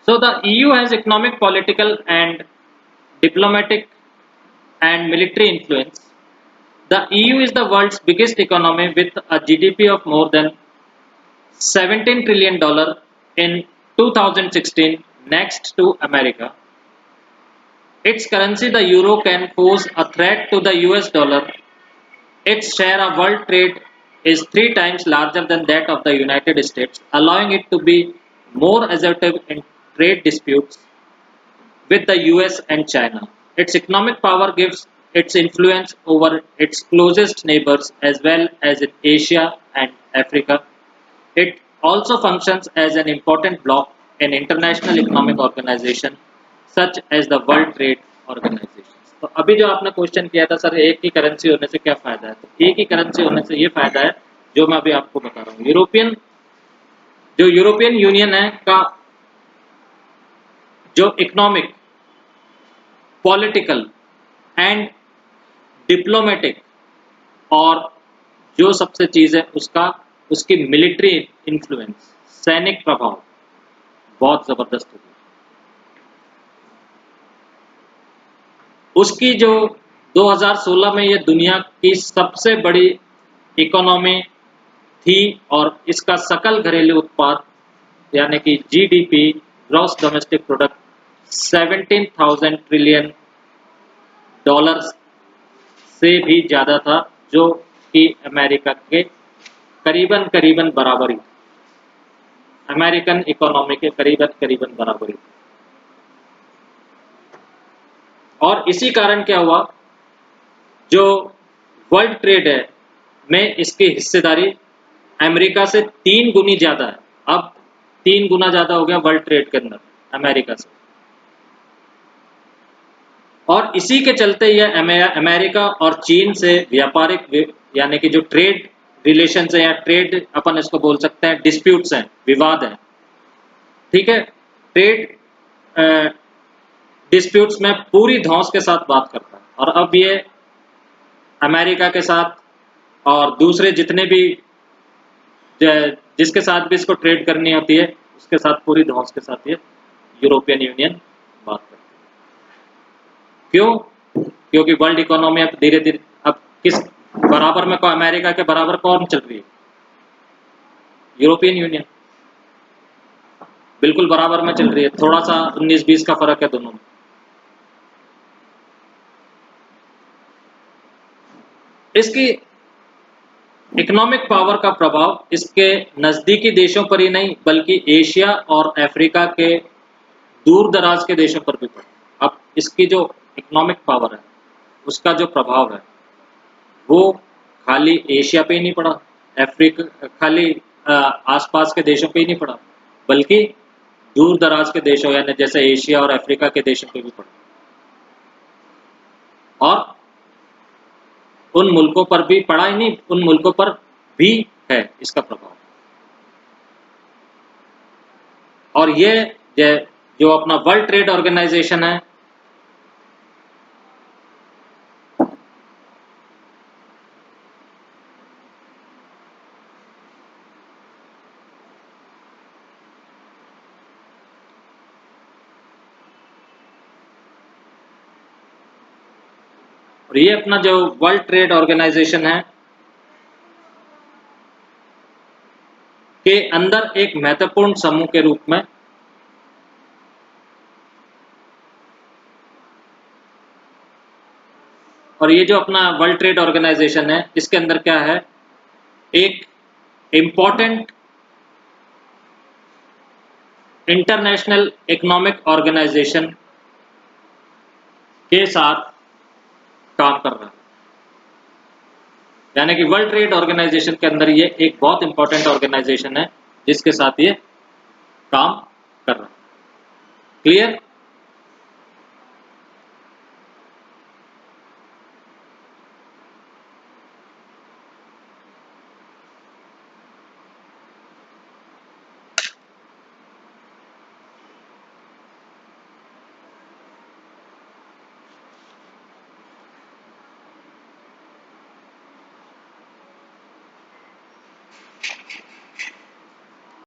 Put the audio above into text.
So the EU has economic, political, and diplomatic and military influence. The EU is the world's biggest economy with a GDP of more than $17 trillion in 2016, next to America. Its currency, the euro, can pose a threat to the US dollar. Its share of world trade is 3 times larger than that of the United States, allowing it to be more assertive in trade disputes with the US and China. Its economic power gives its influence over its closest neighbors as well as in Asia and Africa. It also functions as an important bloc in international economic organization such as the World Trade Organization. तो अभी जो आपने question किया था sir एक ही currency होने से क्या फायदा है, तो एक ही करेंसी होने से ये फायदा है जो मैं अभी आपको बता रहा हूँ। यूरोपियन यूनियन है का जो इकोनॉमिक, पॉलिटिकल एंड डिप्लोमेटिक और जो सबसे चीज है उसकी मिलिट्री इन्फ्लुएंस, सैनिक प्रभाव बहुत जबरदस्त होगी। उसकी जो 2016 में ये दुनिया की सबसे बड़ी इकोनॉमी थी और इसका सकल घरेलू उत्पाद यानी कि GDP, gross domestic product 17,000 trillion dollars से भी ज्यादा था, जो कि अमेरिका के करीबन बराबरी, अमेरिकन इकोनॉमी के करीबन बराबरी। और इसी कारण क्या हुआ, जो वर्ल्ड ट्रेड है में इसकी हिस्सेदारी अमेरिका से 3 गुनी ज्यादा है। अब 3 गुना ज्यादा हो गया वर्ल्ड ट्रेड के अंदर अमेरिका से। और इसी के चलते यह अमेरिका और चीन से व्यापारिक यानी कि जो ट्रेड रिलेशन है या ट्रेड अपन इसको बोल सकते हैं डिस्प्यूट्स हैं, विवाद हैं, ठीक है, ट्रेड डिस्प्यूट्स में पूरी धौंस के साथ बात करता है। और अब ये अमेरिका के साथ और दूसरे जितने भी जिसके साथ भी इसको ट्रेड करनी होती है उसके साथ पूरी धौंस के साथ ये यूरोपियन यूनियन बात करती है। क्यों? क्योंकि वर्ल्ड इकोनॉमी अब धीरे धीरे अब किस बराबर में, अमेरिका के बराबर कौन चल रही है? यूरोपियन यूनियन बिल्कुल बराबर में चल रही है, थोड़ा सा 19-20 का फर्क है दोनों में। इसकी इकोनॉमिक पावर का प्रभाव इसके नजदीकी देशों पर ही नहीं बल्कि एशिया और अफ्रीका के दूर दराज के देशों पर भी पड़ा। अब इसकी जो इकोनॉमिक पावर है उसका जो प्रभाव है वो खाली एशिया पे ही नहीं पड़ा, अफ्रीका खाली आसपास के देशों पे ही नहीं पड़ा, बल्कि दूर दराज के देशों यानी जैसे एशिया और अफ्रीका के देशों पे भी पड़ा। और उन मुल्कों पर भी पड़ा ही नहीं, उन मुल्कों पर भी है इसका प्रभाव। और ये जो अपना वर्ल्ड ट्रेड ऑर्गेनाइजेशन है और ये अपना जो वर्ल्ड ट्रेड ऑर्गेनाइजेशन है के अंदर एक महत्वपूर्ण समूह के रूप में और ये जो अपना वर्ल्ड ट्रेड ऑर्गेनाइजेशन है इसके अंदर क्या है, एक इंपॉर्टेंट इंटरनेशनल इकोनॉमिक ऑर्गेनाइजेशन के साथ काम कर रहा है। यानी कि वर्ल्ड ट्रेड ऑर्गेनाइजेशन के अंदर ये एक बहुत इंपॉर्टेंट ऑर्गेनाइजेशन है जिसके साथ ये काम कर रहा है। क्लियर?